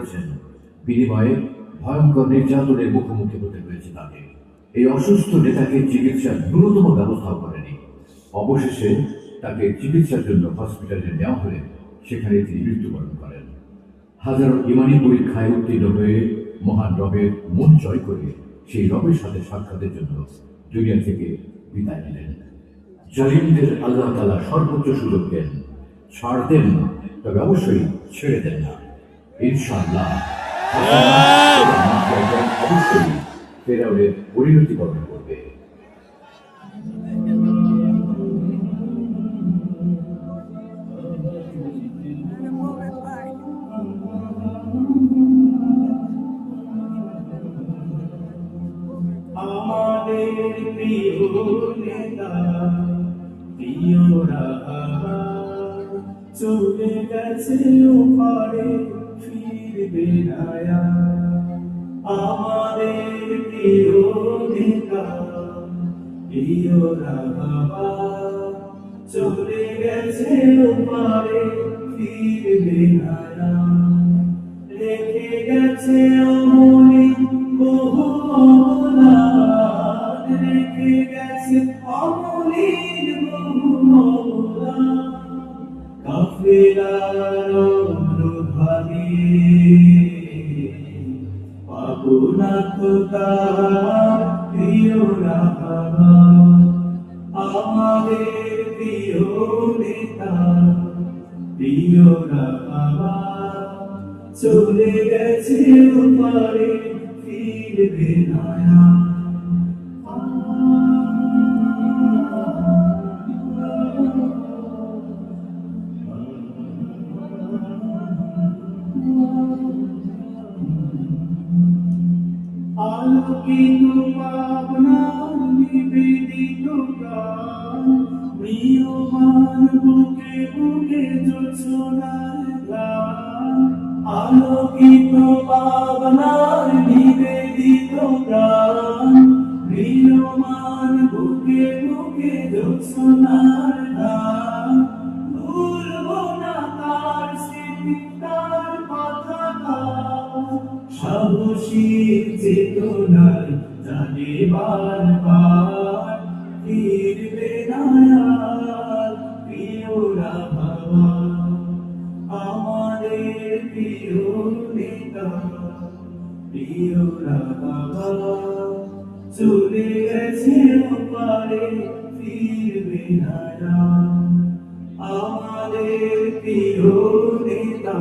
করেছেন, বিনিময়ে ভয়ঙ্কর নির্যাতনের মুখোমুখি হতে হয়েছে তাকে। এই অসুস্থ নেতাকে চিকিৎসার ন্যূনতম ব্যবস্থাও করেনি। অবশেষে তাকে চিকিৎসার জন্য হসপিটালে নেওয়া হলে সেখানে তিনি মৃত্যুবরণ করেন। হাজারো ইমানি পরীক্ষায় উত্তীর্ণ হয়ে মহান রবের মন জয় করে সেই রবের সাথে সাক্ষাতের জন্য দুনিয়া থেকে বিদায় নিলেন। জালিমদের আল্লাহ তাআলা সর্বোচ্চ সুযোগ দেন, ছাড় দেন, তবে অবশ্যই ছেড়ে দেন না। ইনশাআল্লাহ অবশ্যই ফেরাউনের পরিণতি বর্ণনা করবে। আমাদের প্রিয় নেতা প্রিয় রাহাবার চলে গেছে ওপারে ফিরবে না আর। আমাদের প্রিয় নেতা প্রিয় রাহাবার চলে গেছে ওপারে ফিরবে না আর। রেখে গেছে অমলিন বহু অবদান, রেখে গেছে অমলিন বহু অবদান। কাফেলার অগ্রভাগে পাবো না তো তার প্রিয় রাহাবার। আমাদের প্রিয় নেতা প্রিয় রাহাবার চলে গেছে ওপারে ফিরবে না আর। আলোকিত পাবনার নিবেদিত প্রাণ প্রিয়মান বুকে বুকে জোছনার গান। আলোকিত পাবনার নিবেদিত প্রাণ প্রিয়মান বুকে বুকে জোছনার গান। ভুলবো না তার স্মৃতি তার কথা সাহসী চেতনায় জাগে বারবার ফিরবে না আর প্রিয় রাহাবার। আমাদের প্রিয় নেতা প্রিয় রাহাবার চলে গেছে ওপারে ফিরবে না আর। আমাদের প্রিয় নেতা